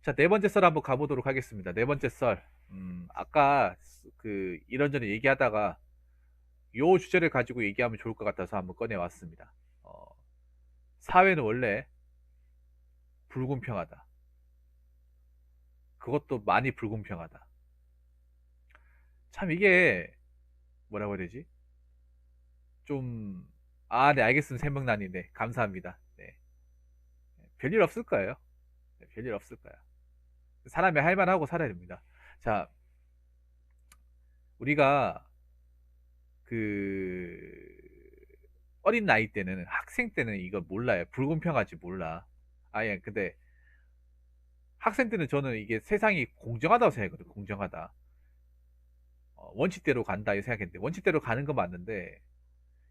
자, 네 번째 썰 한번 가보도록 하겠습니다. 네 번째 썰. 아까 이런저런 얘기하다가 요 주제를 가지고 얘기하면 좋을 것 같아서 한번 꺼내왔습니다. 어, 사회는 원래 불공평하다. 그것도 많이 불공평하다. 참 이게 뭐라고 해야 되지? 좀, 네, 알겠습니다. 생명난이. 네, 감사합니다. 네, 별일 없을 거예요. 네, 별일 없을 거야. 사람이 할 만하고 살아야 됩니다. 자, 우리가 그 어린 나이 때는 학생 때는 이걸 몰라요. 불공평하지 몰라. 아예 근데 학생 때는 저는 이게 세상이 공정하다고 생각했거든요. 공정하다. 원칙대로 간다 이 생각했는데 원칙대로 가는 건 맞는데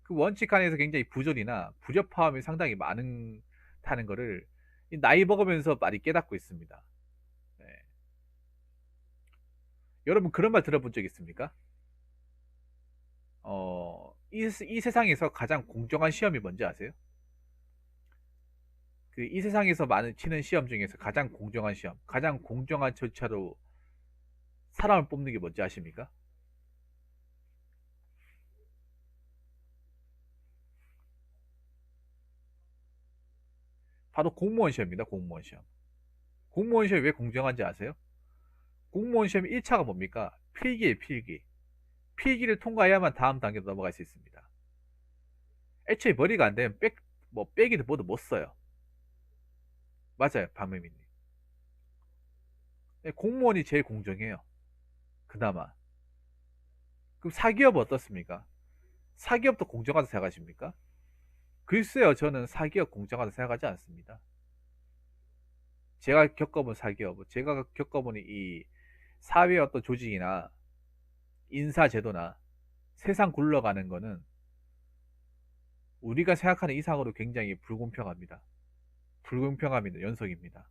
그 원칙 안에서 굉장히 부조리나 부적합함이 상당히 많다는 거를 이 나이 먹으면서 많이 깨닫고 있습니다. 네. 여러분 그런 말 들어본 적 있습니까? 이 세상에서 가장 공정한 시험이 뭔지 아세요? 이 세상에서 많은 치는 시험 중에서 가장 공정한 시험, 가장 공정한 절차로 사람을 뽑는 게 뭔지 아십니까? 바로 공무원 시험입니다. 공무원 시험. 공무원 시험이 왜 공정한지 아세요? 공무원 시험 1차가 뭡니까? 필기예요, 필기. 필기를 통과해야만 다음 단계로 넘어갈 수 있습니다. 애초에 머리가 안 되면 빼기도 뭐도 못 써요. 맞아요, 박명민님. 공무원이 제일 공정해요. 그나마. 그럼 사기업 어떻습니까? 사기업도 공정하다 생각하십니까? 글쎄요, 저는 사기업 공정하다 생각하지 않습니다. 제가 겪어본 사기업, 제가 겪어본 이 사회 어떤 조직이나 인사제도나 세상 굴러가는 거는 우리가 생각하는 이상으로 굉장히 불공평합니다. 불공평합니다. 연속입니다.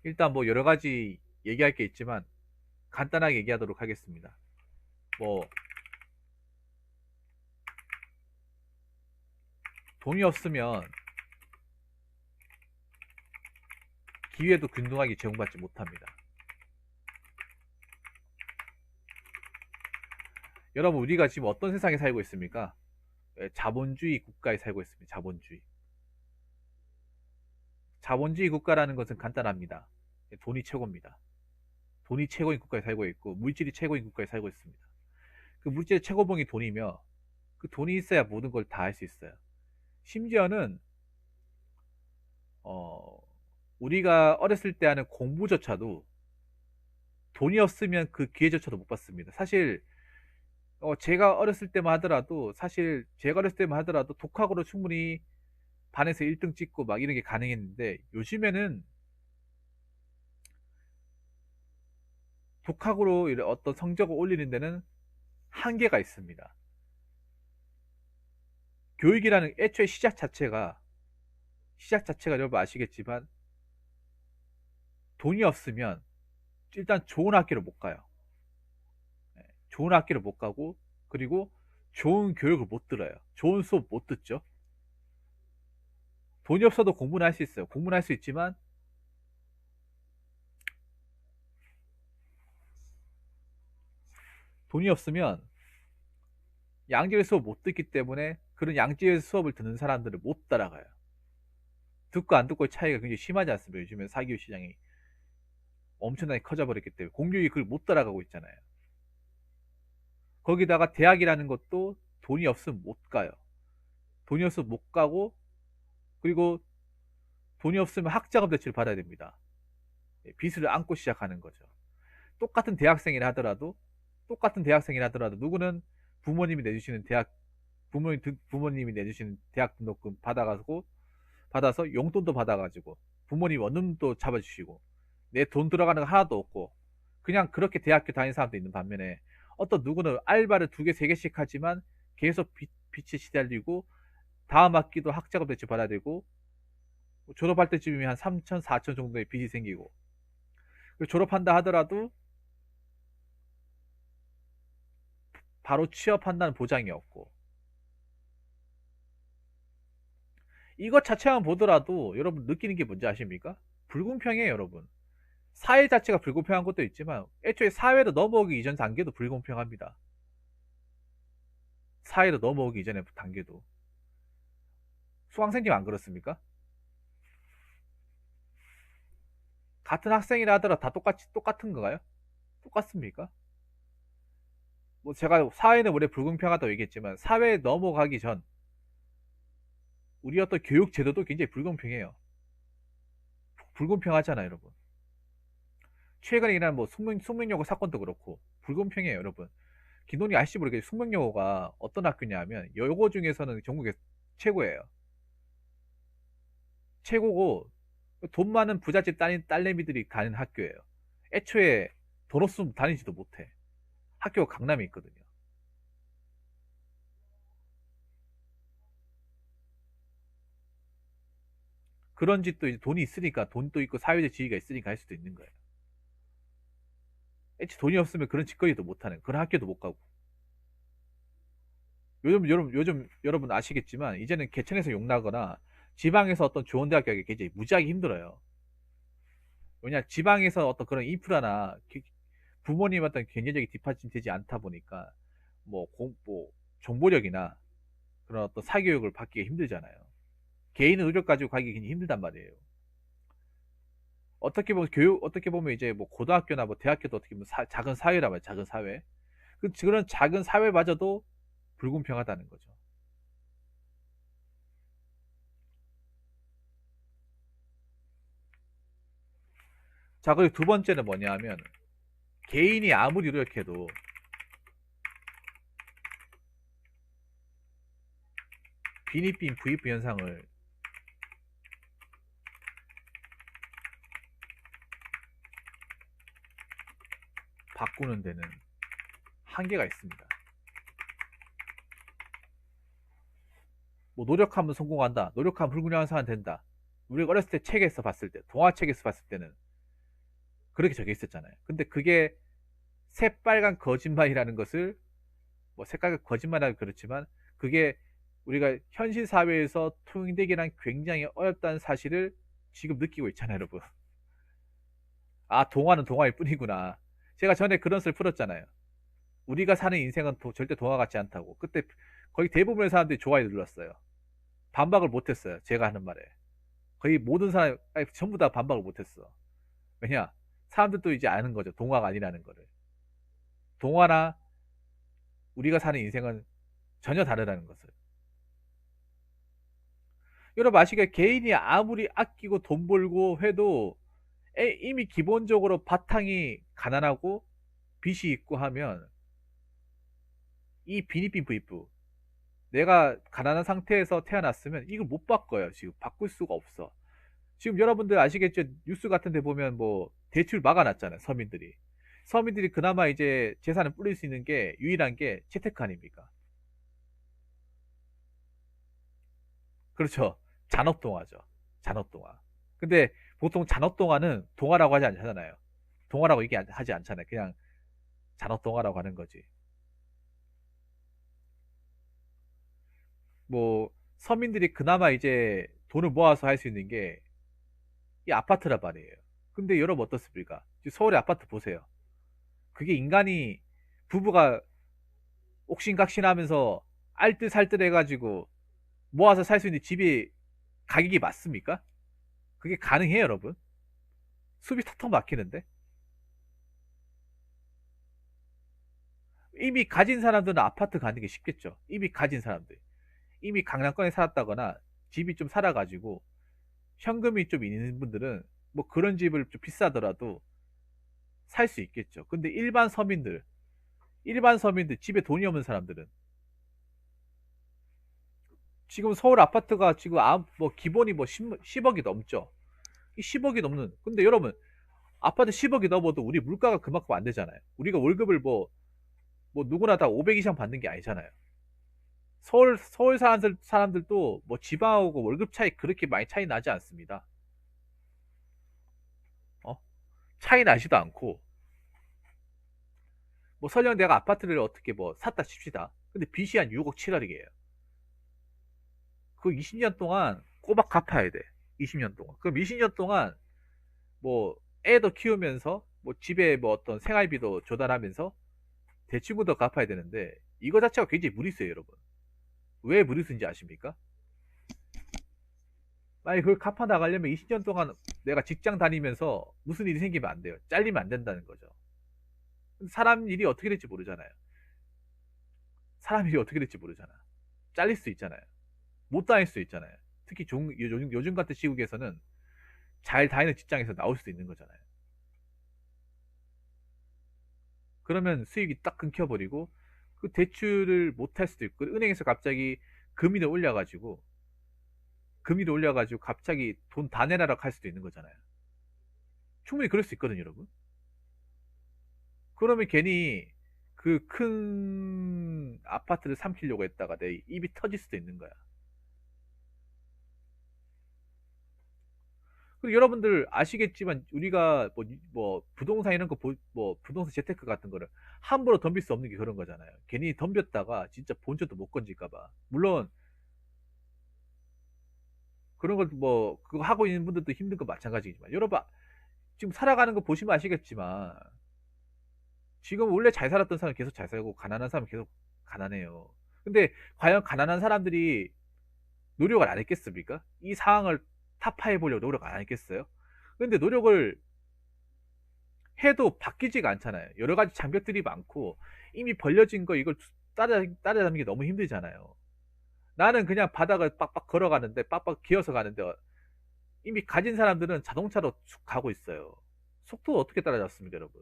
일단 뭐 여러 가지 얘기할 게 있지만 간단하게 얘기하도록 하겠습니다. 뭐 돈이 없으면 기회도 균등하게 제공받지 못합니다. 여러분 우리가 지금 어떤 세상에 살고 있습니까? 자본주의 국가에 살고 있습니다. 자본주의. 자본주의 국가라는 것은 간단합니다. 돈이 최고입니다. 돈이 최고인 국가에 살고 있고 물질이 최고인 국가에 살고 있습니다. 그 물질의 최고봉이 돈이며 그 돈이 있어야 모든 걸 다 할 수 있어요. 심지어는 어, 우리가 어렸을 때 하는 공부조차도 돈이 없으면 그 기회조차도 못 받습니다. 사실 제가 어렸을 때만 하더라도 독학으로 충분히 반에서 1등 찍고 막 이런 게 가능했는데 요즘에는 독학으로 어떤 성적을 올리는 데는 한계가 있습니다. 교육이라는 애초에 시작 자체가 여러분 아시겠지만 돈이 없으면 일단 좋은 학교를 못 가요. 네, 좋은 학교를 못 가고 그리고 좋은 교육을 못 들어요. 좋은 수업 못 듣죠. 돈이 없어도 공부는 할 수 있어요. 공부는 할 수 있지만 돈이 없으면 양질의 수업 못 듣기 때문에 그런 양질의 수업을 듣는 사람들을 못 따라가요. 듣고 안 듣고의 차이가 굉장히 심하지 않습니까? 요즘에 사교육 시장이 엄청나게 커져버렸기 때문에 공교육이 그걸 못 따라가고 있잖아요. 거기다가 대학이라는 것도 돈이 없으면 못 가요. 돈이 없으면 못 가고 그리고 돈이 없으면 학자금 대출을 받아야 됩니다. 빚을 안고 시작하는 거죠. 똑같은 대학생이라 하더라도 누구는 부모님이 내주시는 부모님이 내주시는 대학 등록금 받아서 용돈도 받아가지고 부모님 원룸도 잡아주시고 내 돈 들어가는 거 하나도 없고 그냥 그렇게 대학교 다니는 사람도 있는 반면에 어떤 누구는 알바를 2개, 3개씩 하지만 계속 빚에 시달리고 다음 학기도 학자금 대출 받아야 되고 졸업할 때쯤이면 한 3천, 4천 정도의 빚이 생기고 졸업한다 하더라도 바로 취업한다는 보장이 없고 이것 자체만 보더라도 여러분 느끼는 게 뭔지 아십니까? 불공평해요, 여러분. 사회 자체가 불공평한 것도 있지만 애초에 사회로 넘어오기 이전 단계도 불공평합니다. 사회로 넘어오기 이전의 단계도. 수강생님 안 그렇습니까? 같은 학생이라 하더라도 다 똑같은 건가요? 똑같습니까? 뭐 제가 사회는 원래 불공평하다고 얘기했지만 사회에 넘어가기 전 우리 어떤 교육 제도도 굉장히 불공평해요. 불공평하잖아요, 여러분. 최근에 일어난 뭐 숙명여고 사건도 그렇고 불공평해요, 여러분. 김동희 아시지 모르겠어요. 숙명여고가 어떤 학교냐면 여고 중에서는 전국에 최고예요. 최고고 돈 많은 부잣집 딸내미들이 가는 학교예요. 애초에 돈 없으면 다니지도 못해. 학교가 강남에 있거든요. 그런 집도 이제 돈이 있으니까 돈도 있고 사회적 지위가 있으니까 할 수도 있는 거예요. 애초에 돈이 없으면 그런 직거리도 못하는 그런 학교도 못 가고. 요즘 여러분 아시겠지만 이제는 개천에서 욕나거나 지방에서 어떤 좋은 대학 가기 굉장히 무지하게 힘들어요. 왜냐 지방에서 어떤 그런 인프라나 부모님 어떤 경제적인 뒷받침 되지 않다 보니까 뭐 정보력이나 그런 어떤 사교육을 받기가 힘들잖아요. 개인 의료 가지고 가기 굉장히 힘들단 말이에요. 어떻게 보면 이제 뭐 고등학교나 뭐 대학교도 어떻게 보면 작은 사회라 말이에요. 작은 사회. 그런 작은 사회마저도 불공평하다는 거죠. 자, 그리고 두 번째는 뭐냐 하면 개인이 아무리 노력해도 빈입빈 부입부 현상을 바꾸는 데는 한계가 있습니다. 뭐 노력하면 성공한다. 노력하면 불균형한 사람 된다. 우리가 어렸을 때 책에서 봤을 때, 동화책에서 봤을 때는 그렇게 적혀 있었잖아요. 근데 그게 새빨간 거짓말이라는 것을 뭐 색깔 거짓말하기 그렇지만 그게 우리가 현실 사회에서 통용되기란 굉장히 어렵다는 사실을 지금 느끼고 있잖아요, 여러분. 아, 동화는 동화일 뿐이구나. 제가 전에 그런 썰 풀었잖아요. 우리가 사는 인생은 절대 동화 같지 않다고. 그때 거의 대부분의 사람들이 좋아요 눌렀어요. 반박을 못했어요. 제가 하는 말에. 거의 모든 사람, 아니, 전부 다 반박을 못했어. 왜냐? 사람들도 이제 아는 거죠. 동화가 아니라는 거를. 동화나 우리가 사는 인생은 전혀 다르다는 것을. 여러분 아시게 개인이 아무리 아끼고 돈 벌고 해도 이미 기본적으로 바탕이 가난하고 빚이 있고 하면 이 빈입빈 부입부 내가 가난한 상태에서 태어났으면 이걸 못 바꿔요. 지금 바꿀 수가 없어. 지금 여러분들 아시겠죠? 뉴스 같은 데 보면 뭐 대출 막아놨잖아요. 서민들이 그나마 이제 재산을 뿌릴 수 있는 게 유일한 게 채택 아닙니까? 그렇죠. 잔업동화죠. 잔업동화. 근데 보통 잔업동화는 동화라고 하지 않잖아요. 동화라고 얘기하지 않잖아요. 그냥 잔업동화라고 하는 거지. 뭐 서민들이 그나마 이제 돈을 모아서 할 수 있는 게 이 아파트란 말이에요. 근데 여러분 어떻습니까? 지금 서울의 아파트 보세요. 그게 인간이 부부가 옥신각신하면서 알뜰살뜰 해가지고 모아서 살 수 있는 집이 가격이 맞습니까? 그게 가능해요, 여러분? 숲이 턱턱 막히는데? 이미 가진 사람들은 아파트 가는 게 쉽겠죠. 이미 가진 사람들. 이미 강남권에 살았다거나 집이 좀 살아가지고 현금이 좀 있는 분들은 뭐 그런 집을 좀 비싸더라도 살 수 있겠죠. 근데 일반 서민들, 집에 돈이 없는 사람들은 지금 서울 아파트가 지금 뭐 기본이 뭐 10억이 넘죠. 이 10억이 넘는. 근데 여러분 아파트 10억이 넘어도 우리 물가가 그만큼 안 되잖아요. 우리가 월급을 뭐 누구나 다 500 이상 받는 게 아니잖아요. 서울 사람들도 뭐 지방하고 월급 차이 그렇게 많이 차이 나지 않습니다. 어? 차이 나지도 않고 뭐 설령 내가 아파트를 어떻게 뭐 샀다 칩시다. 근데 빚이 한 6억 7억이에요. 그 20년 동안 꼬박 갚아야 돼. 20년 동안. 그럼 20년 동안 뭐 애도 키우면서 뭐 집에 뭐 어떤 생활비도 조달하면서 대출금도 갚아야 되는데 이거 자체가 굉장히 무리수예요, 여러분. 왜 무리수인지 아십니까? 만약 그걸 갚아 나가려면 20년 동안 내가 직장 다니면서 무슨 일이 생기면 안 돼요. 잘리면 안 된다는 거죠. 사람 일이 어떻게 될지 모르잖아요. 사람 일이 어떻게 될지 모르잖아. 잘릴 수 있잖아요. 못 다닐 수 있잖아요. 특히 요즘 같은 시국에서는 잘 다니는 직장에서 나올 수 있는 거잖아요. 그러면 수익이 딱 끊겨버리고 그 대출을 못 할 수도 있고 은행에서 갑자기 금리를 올려가지고 갑자기 돈 다 내라라고 할 수도 있는 거잖아요. 충분히 그럴 수 있거든요, 여러분. 그러면 괜히 그 큰 아파트를 삼키려고 했다가 내 입이 터질 수도 있는 거야. 그리고 여러분들 아시겠지만 우리가 뭐 부동산 이런 거 뭐 부동산 재테크 같은 거를 함부로 덤빌 수 없는 게 그런 거잖아요. 괜히 덤볐다가 진짜 본전도 못 건질까 봐. 물론 그런 걸 뭐 그거 하고 있는 분들도 힘든 거 마찬가지지만 여러분 지금 살아가는 거 보시면 아시겠지만 지금 원래 잘 살았던 사람은 계속 잘 살고 가난한 사람은 계속 가난해요. 근데 과연 가난한 사람들이 노력을 안 했겠습니까? 이 상황을 타파해 보려고 노력 안 했겠어요? 근데 노력을 해도 바뀌지가 않잖아요. 여러 가지 장벽들이 많고 이미 벌려진 거 이걸 따라잡는 게 너무 힘들잖아요. 나는 그냥 바닥을 빡빡 걸어가는데 빡빡 기어서 가는데 이미 가진 사람들은 자동차로 쭉 가고 있어요. 속도 어떻게 따라잡습니까, 여러분?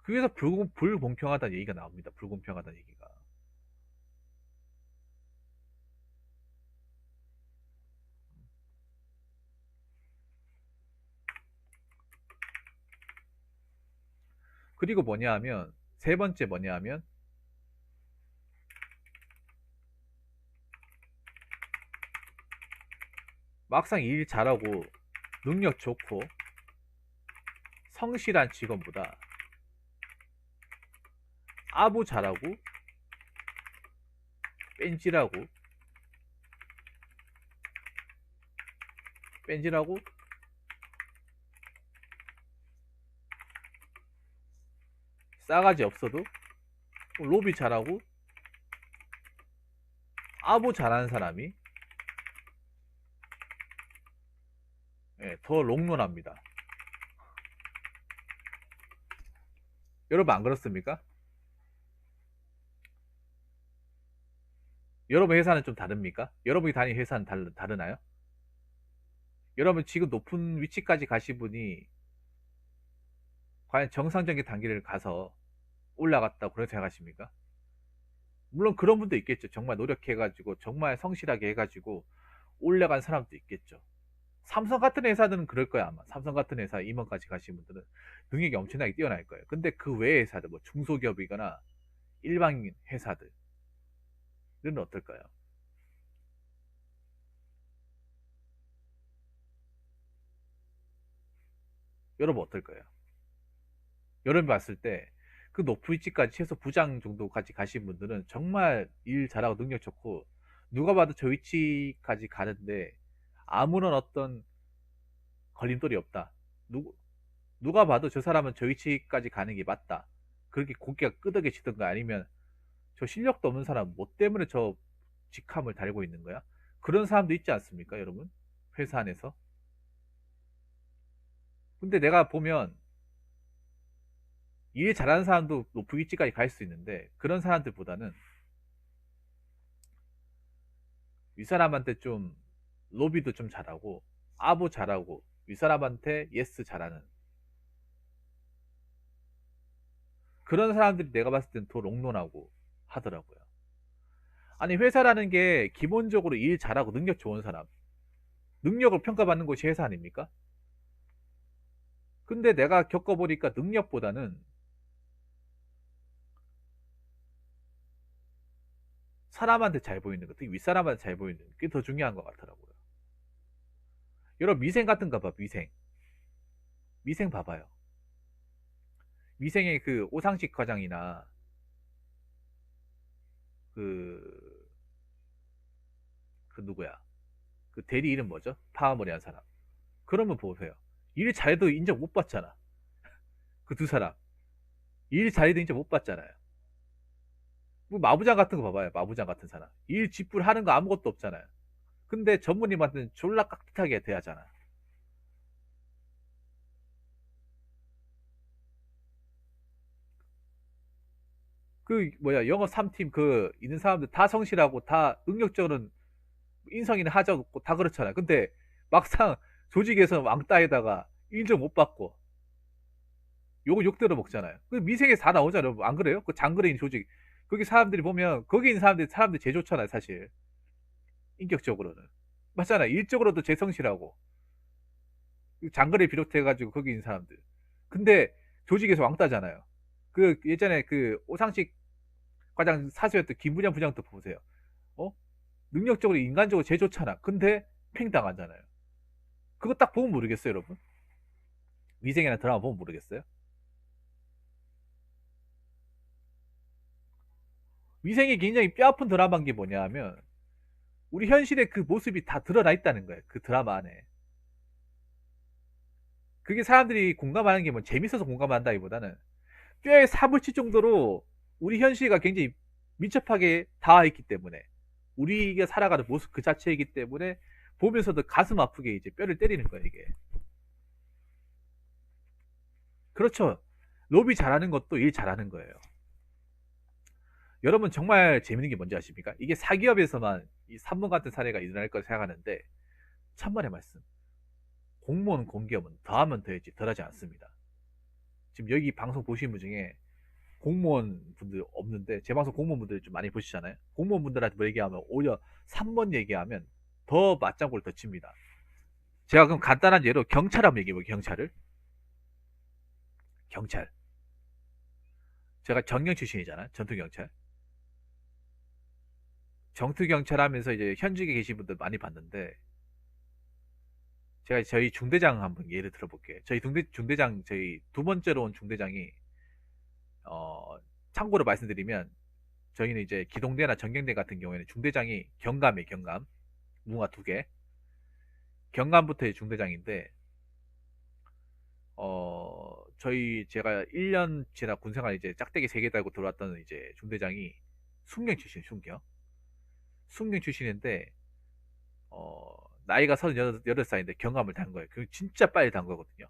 그래서 불공평하다는 얘기가 나옵니다. 불공평하다는 얘기가. 그리고 뭐냐 하면 세 번째 뭐냐 하면 막상 일 잘하고 능력 좋고 성실한 직원보다 아부 잘하고 뺀질하고 뺀질하고 싸가지 없어도 로비 잘하고 아부 잘하는 사람이 더 롱런합니다. 여러분 안 그렇습니까? 여러분 회사는 좀 다릅니까? 여러분이 다니는 회사는 다르나요? 여러분 지금 높은 위치까지 가신 분이 과연 정상적인 단계를 가서 올라갔다고 그렇게 생각하십니까? 물론 그런 분도 있겠죠. 정말 노력해가지고 정말 성실하게 해가지고 올라간 사람도 있겠죠. 삼성 같은 회사들은 그럴 거야 아마. 삼성 같은 회사 임원까지 가신 분들은 능력이 엄청나게 뛰어날 거예요. 근데 그 외의 회사들 뭐 중소기업이거나 일반인 회사들은 어떨까요? 여러분 어떨까요? 여러분 봤을 때 그 높은 위치까지 최소 부장 정도까지 가신 분들은 정말 일 잘하고 능력 좋고 누가 봐도 저 위치까지 가는데 아무런 어떤 걸림돌이 없다. 누가 봐도 저 사람은 저 위치까지 가는 게 맞다. 그렇게 고개가 끄덕여지던가 아니면 저 실력도 없는 사람 뭐 때문에 저 직함을 달고 있는 거야? 그런 사람도 있지 않습니까, 여러분? 회사 안에서. 근데 내가 보면 일 잘하는 사람도 높은 위치까지 갈 수 있는데 그런 사람들보다는 윗사람한테 좀 로비도 좀 잘하고 아부 잘하고 윗사람한테 예스 잘하는 그런 사람들이 내가 봤을 땐 더 롱런하고 하더라고요. 아니 회사라는 게 기본적으로 일 잘하고 능력 좋은 사람 능력을 평가받는 곳이 회사 아닙니까? 근데 내가 겪어보니까 능력보다는 사람한테 잘 보이는 것, 특히 윗사람한테 잘 보이는 게 더 중요한 것 같더라고요. 여러분 미생 같은 거 봐, 미생. 미생 봐봐요. 미생의 그 오상식 과장이나 그, 그 누구야? 그 대리 이름 뭐죠? 파마머리 한 사람. 그러면 보세요. 일 잘해도 인정 못 받잖아. 그 두 사람. 일 잘해도 인정 못 받잖아요. 뭐 마부장 같은 거 봐봐요. 마부장 같은 사람. 일 쥐뿔 하는 거 아무것도 없잖아요. 근데 전무님한테는 졸라 깍듯하게 대하잖아. 그 뭐야 영업 3팀 그 있는 사람들 다 성실하고 다 능력적으로는 인성이나 하자 없고 다 그렇잖아요. 근데 막상 조직에서 왕따에다가 인정 못 받고 욕은 욕대로 먹잖아요. 그 미생에 다 나오잖아요. 안 그래요? 그 장거리인 조직. 거기 사람들이 보면 거기 있는 사람들이 제일 좋잖아요, 사실. 인격적으로는. 맞잖아요. 일적으로도 제성실하고 장거리 비롯해가지고 거기 있는 사람들. 근데 조직에서 왕따잖아요. 그 예전에 그 오상식 과장 사수였던 김부장 부장도 보세요. 어? 능력적으로 인간적으로 제일 좋잖아. 근데 팽당하잖아요. 그거 딱 보면 모르겠어요, 여러분. 위생이나 드라마 보면 모르겠어요. 위생이 굉장히 뼈아픈 드라마인 게 뭐냐 하면 우리 현실의 그 모습이 다 드러나 있다는 거예요. 그 드라마 안에. 그게 사람들이 공감하는 게 뭐 재밌어서 공감한다기보다는 뼈에 사무칠 정도로 우리 현실과 굉장히 밀접하게 닿아 있기 때문에 우리가 살아가는 모습 그 자체이기 때문에 보면서도 가슴 아프게 이제 뼈를 때리는 거예요, 이게. 그렇죠. 로비 잘하는 것도 일 잘하는 거예요. 여러분 정말 재밌는 게 뭔지 아십니까? 이게 사기업에서만 이 산문 같은 사례가 일어날 걸 생각하는데 천만의 말씀. 공무원 공기업은 더하면 더했지 덜하지 않습니다. 지금 여기 방송 보시는 분 중에 공무원 분들 없는데 제 방송 공무원 분들 좀 많이 보시잖아요. 공무원 분들한테 뭐 얘기하면 오히려 3번 얘기하면 더 맞장구를 더 칩니다. 제가 그럼 간단한 예로 경찰 한번 얘기해볼게요. 경찰을. 경찰. 제가 정경 출신이잖아요. 전투경찰. 전투경찰 하면서 이제 현직에 계신 분들 많이 봤는데 제가 저희 중대장 한번 예를 들어볼게요. 저희 중대장 저희 두 번째로 온 중대장이 어 참고로 말씀드리면 저희는 이제 기동대나 전경대 같은 경우에는 중대장이 경감이에요. 경감. 무궁화 두 개. 경감부터 중대장인데 저희 제가 1년 지나 군생활 이제 짝대기 3개 달고 들어왔던 이제 중대장이 순경 출신 순경 출신인데 나이가 38살인데 경감을 단 거예요. 그 진짜 빨리 단 거거든요.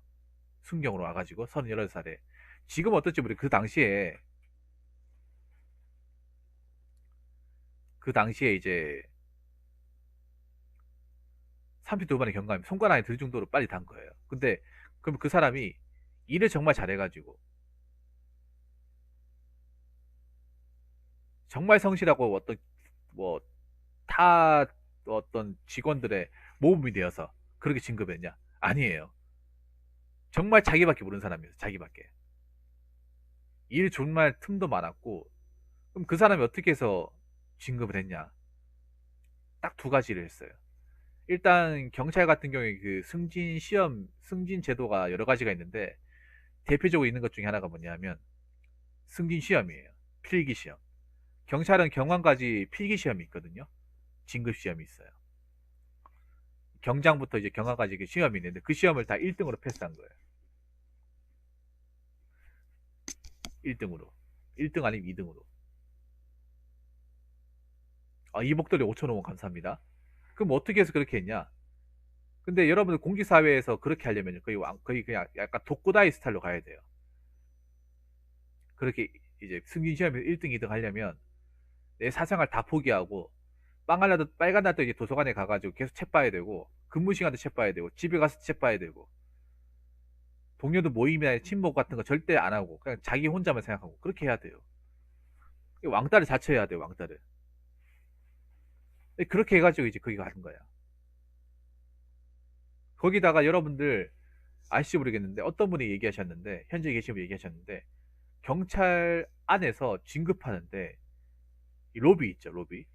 순경으로 와가지고 38살에 지금 어떨지 모르겠어요. 그 당시에 이제 32번의 경감이 손가락에 들 정도로 빨리 단 거예요. 근데 그럼 그 사람이 일을 정말 잘해가지고 정말 성실하고 어떤 뭐 타 어떤 직원들의 모범이 되어서 그렇게 진급했냐? 아니에요. 정말 자기밖에 모르는 사람이에요. 자기밖에. 일 정말 틈도 많았고 그럼 그 사람이 어떻게 해서 진급을 했냐? 딱 두 가지를 했어요. 일단 경찰 같은 경우에 그 승진 시험, 승진 제도가 여러 가지가 있는데 대표적으로 있는 것 중에 하나가 뭐냐면 승진 시험이에요. 필기 시험. 경찰은 경관까지 필기 시험이 있거든요. 진급 시험이 있어요. 경장부터 이제 경관까지 그 시험이 있는데 그 시험을 다 1등으로 패스한 거예요. 1등으로. 1등 아니면 2등으로. 이목돌이 5,000원 감사합니다. 그럼 어떻게 해서 그렇게 했냐? 근데 여러분들 공직사회에서 그렇게 하려면 거의 그냥 약간 독고다이 스타일로 가야 돼요. 그렇게 이제 승진 시험에서 1등, 2등 하려면 내 사생활 다 포기하고 빨간 날도 이제 도서관에 가가지고 계속 책 봐야 되고 근무 시간도 책 봐야 되고 집에 가서 책 봐야 되고 동료들 모임이나 친목 같은 거 절대 안 하고 그냥 자기 혼자만 생각하고 그렇게 해야 돼요. 왕따를 자처해야 돼요. 왕따를. 그렇게 해가지고 이제 거기 가는 거야. 거기다가 여러분들 아실지 모르겠는데 어떤 분이 얘기하셨는데 현재 계신 분 얘기하셨는데 경찰 안에서 진급하는데 이 로비 있죠. 로비.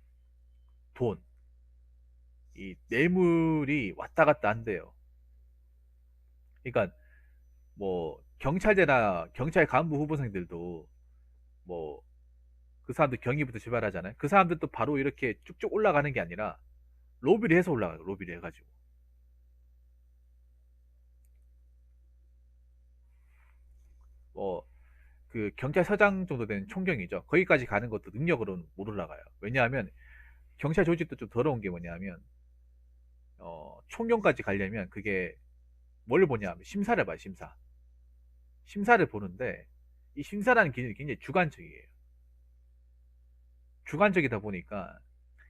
돈. 이 뇌물이 왔다 갔다 한대요. 그러니까 뭐 경찰대나 경찰 간부 후보생들도 뭐 그 사람들 경위부터 출발하잖아요. 그 사람들도 바로 이렇게 쭉쭉 올라가는 게 아니라 로비를 해서 올라가요. 로비를 해가지고. 뭐, 그 경찰서장 정도 되는 총경이죠. 거기까지 가는 것도 능력으로는 못 올라가요. 왜냐하면 경찰 조직도 좀 더러운 게 뭐냐면 총경까지 가려면 그게 뭘 보냐면 심사를 봐요. 심사를 보는데 이 심사라는 기준이 굉장히 주관적이에요. 주관적이다 보니까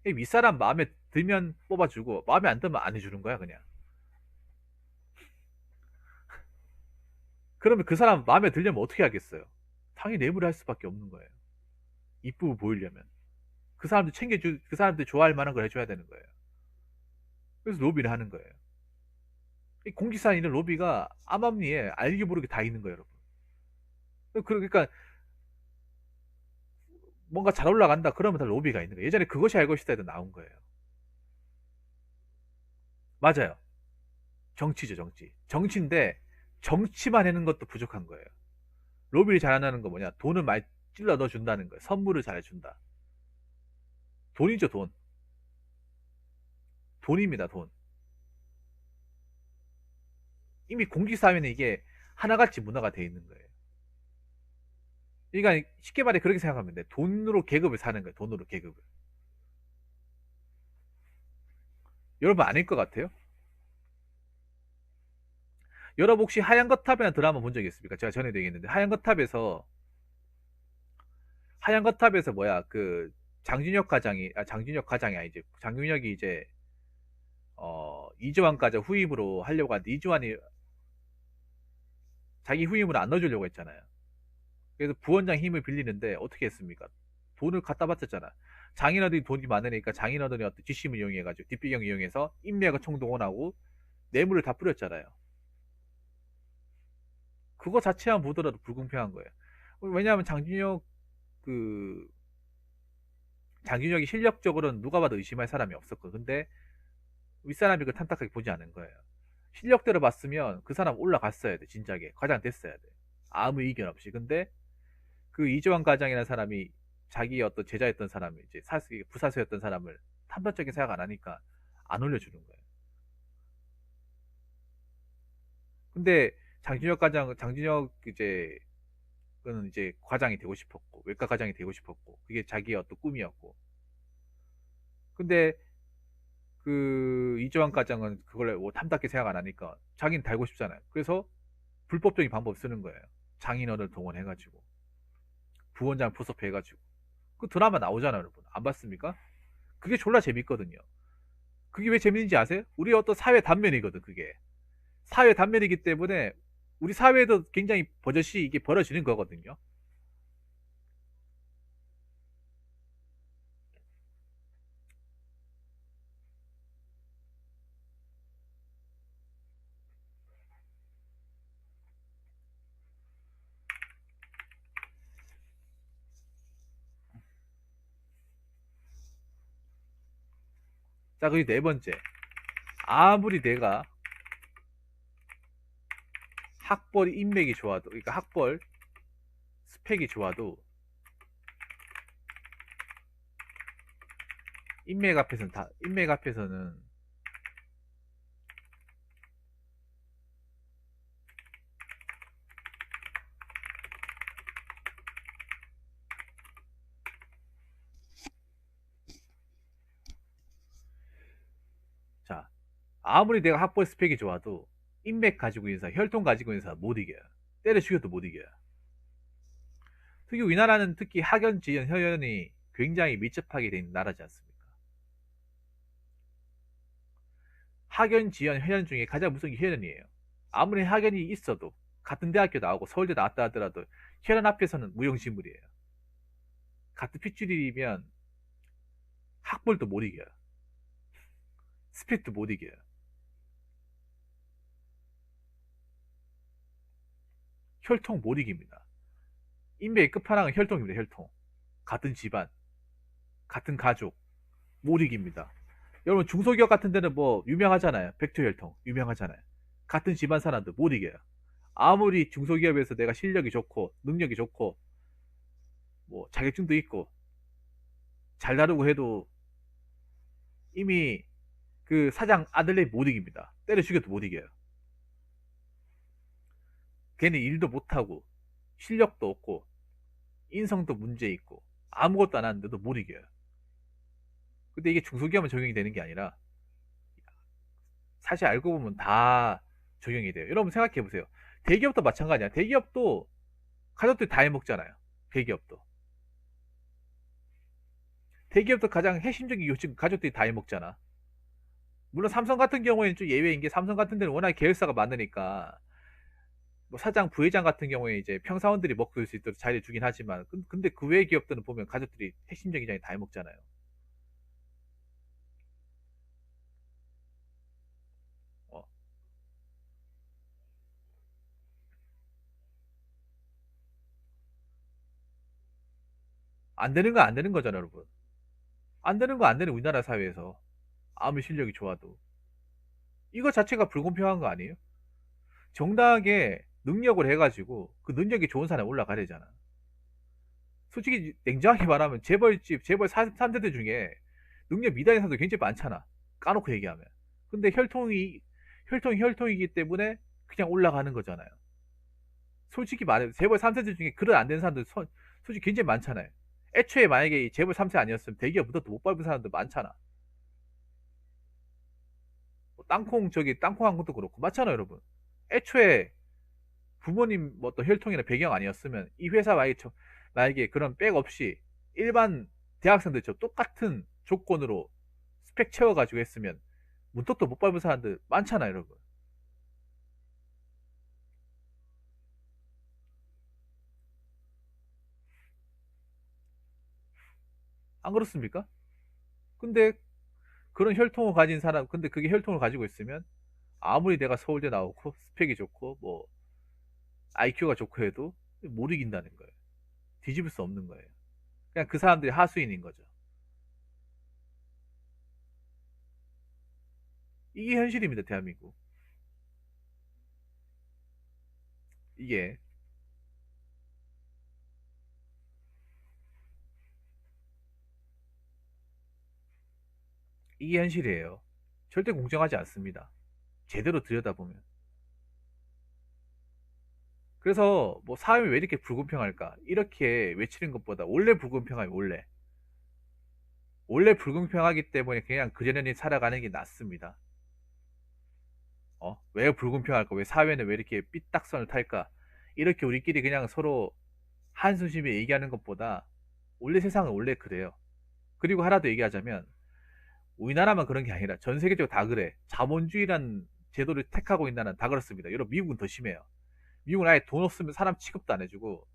이 윗사람 마음에 들면 뽑아주고 마음에 안 들면 안 해주는 거야 그냥. 그러면 그 사람 마음에 들려면 어떻게 하겠어요? 당연히 내부를 할 수밖에 없는 거예요. 이쁘게 보이려면 그 사람들 좋아할 만한 걸 해줘야 되는 거예요. 그래서 로비를 하는 거예요. 이 공직사에 있는 로비가 암암리에 알게 모르게 다 있는 거예요, 여러분. 그러니까 뭔가 잘 올라간다 그러면 다 로비가 있는 거예요. 예전에 그것이 알고 싶다에도 나온 거예요. 맞아요. 정치죠, 정치. 정치인데 정치만 해는 것도 부족한 거예요. 로비를 잘한다는 거 뭐냐? 돈을 많이 찔러 넣어준다는 거예요. 선물을 잘해준다. 돈이죠, 돈. 돈입니다, 돈. 이미 공직사회는 이게 하나같이 문화가 돼 있는 거예요. 그러니까 쉽게 말해 그렇게 생각하면 돼. 돈으로 계급을 사는 거예요. 돈으로 계급을. 여러분 아닐 것 같아요? 여러분 혹시 하얀 거탑이라는 드라마 본 적 있습니까? 제가 전에 얘기했는데 하얀 거탑에서 뭐야 그 장준혁 과장이 아니지 장준혁이 이제 이주환 과장 후임으로 하려고 하는데 이주환이 자기 후임으로 안 넣어주려고 했잖아요. 그래서 부원장 힘을 빌리는데 어떻게 했습니까? 돈을 갖다 바쳤잖아. 장인어른이 돈이 많으니까 장인어른의 어떤 지심을 이용해가지고 뒷배경 이용해서 인맥을 총동원하고 뇌물을 다 뿌렸잖아요. 그거 자체만 보더라도 불공평한 거예요. 왜냐하면 그 장준혁이 실력적으로는 누가 봐도 의심할 사람이 없었고 근데 윗사람이 그 탐탁하게 보지 않은 거예요. 실력대로 봤으면 그 사람 올라갔어야 돼. 진작에 과장 됐어야 돼. 아무 이견 없이. 근데 그 이조환 과장이라는 사람이 자기 어떤 제자였던 사람을 이제 부사수였던 사람을 탐욕적인 생각 안 하니까 안 올려주는 거예요. 근데 장준혁 이제 그는 이제 과장이 되고 싶었고 외과 과장이 되고 싶었고 그게 자기의 어떤 꿈이었고 근데 그 이조환 과장은 그걸 뭐 탐탁하게 생각 안 하니까 자기는 달고 싶잖아요. 그래서 불법적인 방법 쓰는 거예요. 장인어를 동원해가지고 부원장 포섭해가지고 그 드라마 나오잖아요, 여러분. 안 봤습니까? 그게 졸라 재밌거든요. 그게 왜 재밌는지 아세요? 우리 어떤 사회 단면이거든, 그게. 사회 단면이기 때문에 우리 사회에도 굉장히 버젓이 이게 벌어지는 거거든요. 자, 그리고 네 번째. 아무리 내가 학벌 인맥이 좋아도, 그러니까 학벌 스펙이 좋아도 인맥 앞에서는 자, 아무리 내가 학벌 스펙이 좋아도 인맥 가지고 있는 사람, 혈통 가지고 있는 사람 못 이겨요. 때려 죽여도 못 이겨요. 특히 우리나라는 특히 학연, 지연, 혈연이 굉장히 밀접하게 된 나라지 않습니까? 학연, 지연, 혈연 중에 가장 무서운 게 혈연이에요. 아무리 학연이 있어도 같은 대학교 나오고 서울대 나왔다 하더라도 혈연 앞에서는 무용지물이에요. 같은 핏줄이면 학벌도 못 이겨요. 스펙도 못 이겨요. 혈통 못 이깁니다. 인맥의 끝판왕은 혈통입니다. 혈통. 같은 집안, 같은 가족 못 이깁니다. 여러분 중소기업 같은 데는 뭐 유명하잖아요. 백투혈통 유명하잖아요. 같은 집안 사람도 못 이겨요. 아무리 중소기업에서 내가 실력이 좋고 능력이 좋고 뭐 자격증도 있고 잘 다루고 해도 이미 그 사장 아들내 못 이깁니다. 때려 죽여도 못 이겨요. 걔는 일도 못하고 실력도 없고 인성도 문제 있고 아무것도 안 하는데도 못 이겨요. 근데 이게 중소기업만 적용이 되는 게 아니라 사실 알고 보면 다 적용이 돼요. 여러분 생각해 보세요. 대기업도 마찬가지야. 대기업도 가족들이 다 해먹잖아요. 대기업도. 대기업도 가장 핵심적인 요즘 가족들이 다 해먹잖아. 물론 삼성 같은 경우에는 좀 예외인 게 삼성 같은 데는 워낙에 계열사가 많으니까 뭐 사장, 부회장 같은 경우에 이제 평사원들이 먹을 수 있도록 자리를 주긴 하지만 근데 그 외의 기업들은 보면 가족들이 핵심적인 자리 다 해먹잖아요. 어, 안 되는 거 안 되는 거잖아, 여러분. 안 되는 거 안 되는 우리나라 사회에서 아무리 실력이 좋아도 이거 자체가 불공평한 거 아니에요? 정당하게 능력을 해가지고 그 능력이 좋은 사람이 올라가려잖아. 솔직히 냉정하게 말하면 재벌집, 재벌 3세대 중에 능력 미달인 사람도 굉장히 많잖아. 까놓고 얘기하면. 근데 혈통이기 때문에 그냥 올라가는 거잖아요. 솔직히 말해 재벌 3세대 중에 그런 안 된 사람들 솔직히 굉장히 많잖아요. 애초에 만약에 이 재벌 3세 아니었으면 대기업부터 못 밟은 사람들 많잖아. 뭐 땅콩 한 것도 그렇고 맞잖아요, 여러분. 애초에 부모님 뭐 어떤 혈통이나 배경 아니었으면 이 회사 만약에 그런 백 없이 일반 대학생들처럼 똑같은 조건으로 스펙 채워가지고 했으면 문턱도 못 밟은 사람들 많잖아요, 여러분. 안 그렇습니까? 근데 그런 혈통을 가진 사람, 근데 그게 혈통을 가지고 있으면 아무리 내가 서울대 나오고 스펙이 좋고 뭐 IQ가 좋고 해도 못 이긴다는 거예요. 뒤집을 수 없는 거예요. 그냥 그 사람들이 하수인인 거죠. 이게 현실입니다, 대한민국. 이게 이게 현실이에요. 절대 공정하지 않습니다. 제대로 들여다보면. 그래서 뭐 사람이 왜 이렇게 불공평할까? 이렇게 외치는 것보다 원래 불공평하면 원래 불공평하기 때문에 그냥 그러려니 살아가는 게 낫습니다. 왜 불공평할까? 왜 사회는 왜 이렇게 삐딱선을 탈까? 이렇게 우리끼리 그냥 서로 한숨 쉬며 얘기하는 것보다 원래 세상은 원래 그래요. 그리고 하나 더 얘기하자면 우리나라만 그런 게 아니라 전 세계적으로 다 그래. 자본주의란 제도를 택하고 있는 나라는 다 그렇습니다. 여러분 미국은 더 심해요. 미국은 아예 돈 없으면 사람 취급도 안 해주고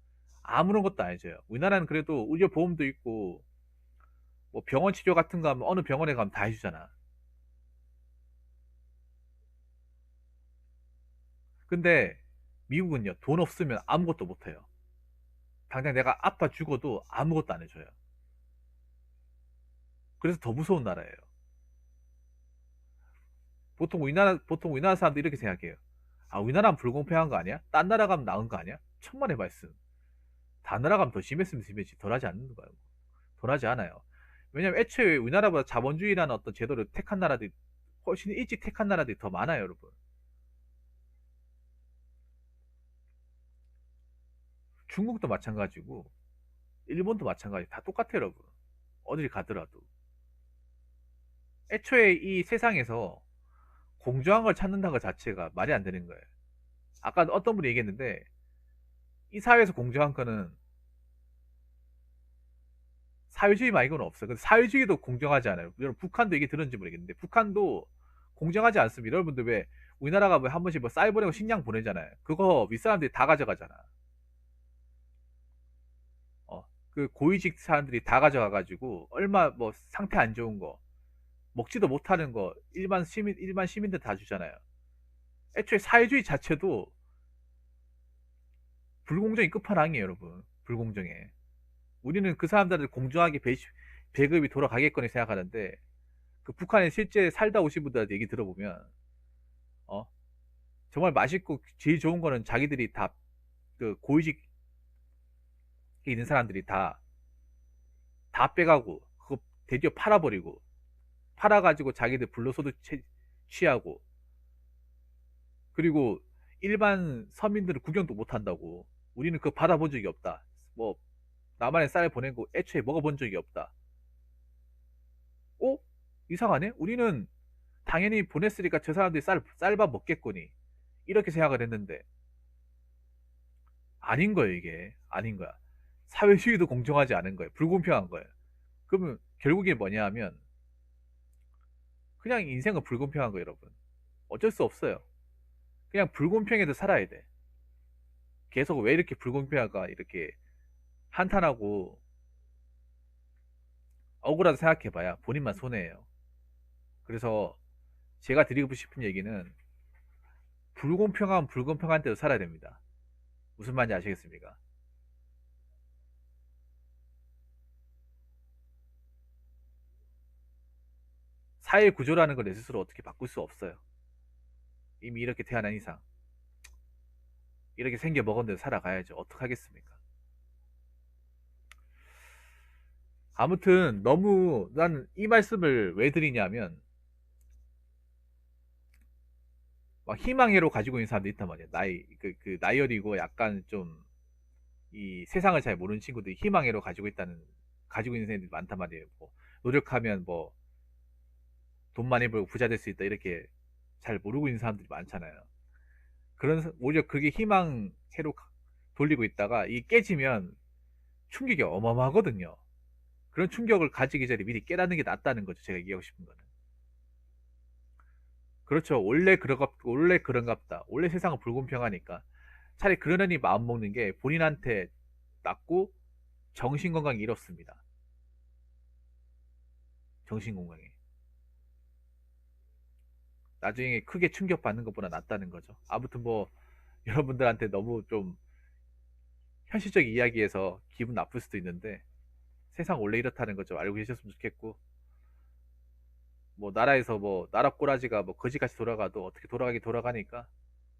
아무런 것도 안 해줘요. 우리나라는 그래도 의료보험도 있고 뭐 병원 치료 같은 거 하면 어느 병원에 가면 다 해주잖아. 근데 미국은요 돈 없으면 아무것도 못 해요. 당장 내가 아파 죽어도 아무것도 안 해줘요. 그래서 더 무서운 나라예요. 보통 우리나라 사람들 이렇게 생각해요. 아, 우리나라는 불공평한 거 아니야? 딴 나라 가면 나은 거 아니야? 천만의 말씀. 다 나라 가면 더 심했으면 심했지. 덜하지 않는 거예요. 덜하지 않아요. 왜냐면 애초에 우리나라보다 자본주의라는 어떤 제도를 택한 나라들이 훨씬 일찍 택한 나라들이 더 많아요, 여러분. 중국도 마찬가지고, 일본도 마찬가지. 다 똑같아요, 여러분. 어딜 가더라도. 애초에 이 세상에서 공정한 걸 찾는다는 것 자체가 말이 안 되는 거예요. 아까 어떤 분이 얘기했는데, 이 사회에서 공정한 거는 사회주의 말고는 없어요. 근데 사회주의도 공정하지 않아요. 여러분, 북한도 얘기 들었는지 모르겠는데, 북한도 공정하지 않습니다. 여러분들 왜, 우리나라가 왜 한 번씩 뭐 쌀 보내고 식량 보내잖아요. 그거 윗사람들이 다 가져가잖아. 그 고위직 사람들이 다 가져가가지고, 얼마 뭐 상태 안 좋은 거, 먹지도 못하는 거, 일반 시민들 다 주잖아요. 애초에 사회주의 자체도 불공정이 끝판왕이에요, 여러분. 불공정해. 우리는 그 사람들을 공정하게 배급이 돌아가겠거니 생각하는데, 그 북한에 실제 살다 오신 분들한테 얘기 들어보면, 어, 정말 맛있고 제일 좋은 거는 자기들이 다 그 고위직에 있는 사람들이 다 빼가고, 그거 드디어 팔아버리고, 팔아가지고 자기들 불로소득 취하고, 그리고 일반 서민들은 구경도 못 한다고. 우리는 그거 받아본 적이 없다. 뭐 남한에 쌀 보내고 애초에 먹어본 적이 없다. 어? 이상하네? 우리는 당연히 보냈으니까 저 사람들이 쌀밥 먹겠거니. 이렇게 생각을 했는데 아닌 거예요, 이게. 아닌 거야. 사회 시위도 공정하지 않은 거예요. 불공평한 거예요. 그러면 결국에 뭐냐 하면 그냥 인생은 불공평한 거예요, 여러분. 어쩔 수 없어요. 그냥 불공평해도 살아야 돼. 계속 왜 이렇게 불공평할까 이렇게 한탄하고 억울하다 생각해봐야 본인만 손해예요. 그래서 제가 드리고 싶은 얘기는 불공평한 불공평한 대로 살아야 됩니다. 무슨 말인지 아시겠습니까? 사회 구조라는 걸 내 스스로 어떻게 바꿀 수 없어요. 이미 이렇게 태어난 이상 이렇게 생겨 먹은 대로 살아가야죠. 어떡하겠습니까? 아무튼 너무 난 이 말씀을 왜 드리냐면 막 희망회로 가지고 있는 사람도 있단 말이야. 나이 어리고 약간 좀 이 세상을 잘 모르는 친구들이 희망회로 가지고 있는 사람들이 많단 말이에요. 뭐 노력하면 뭐 돈 많이 벌고 부자 될 수 있다 이렇게 잘 모르고 있는 사람들이 많잖아요. 오히려 그게 희망회로 돌리고 있다가 이 깨지면 충격이 어마어마하거든요. 그런 충격을 가지기 전에 미리 깨닫는 게 낫다는 거죠. 제가 얘기하고 싶은 거는. 그렇죠. 원래 그런갑다. 원래 세상은 불공평하니까. 차라리 그러려니 마음 먹는 게 본인한테 낫고 정신 건강이 이렇습니다. 정신 건강에. 나중에 크게 충격받는 것보다 낫다는 거죠. 아무튼 뭐 여러분들한테 너무 좀 현실적 이야기에서 기분 나쁠 수도 있는데 세상 원래 이렇다는 거 좀 알고 계셨으면 좋겠고, 뭐 나라에서 뭐 나라 꼬라지가 뭐 거지같이 돌아가도 어떻게 돌아가긴 돌아가니까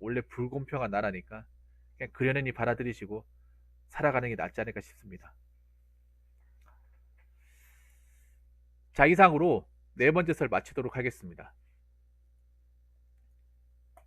원래 불공평한 나라니까 그냥 그려내니 받아들이시고 살아가는 게 낫지 않을까 싶습니다. 자, 이상으로 네 번째 설 마치도록 하겠습니다.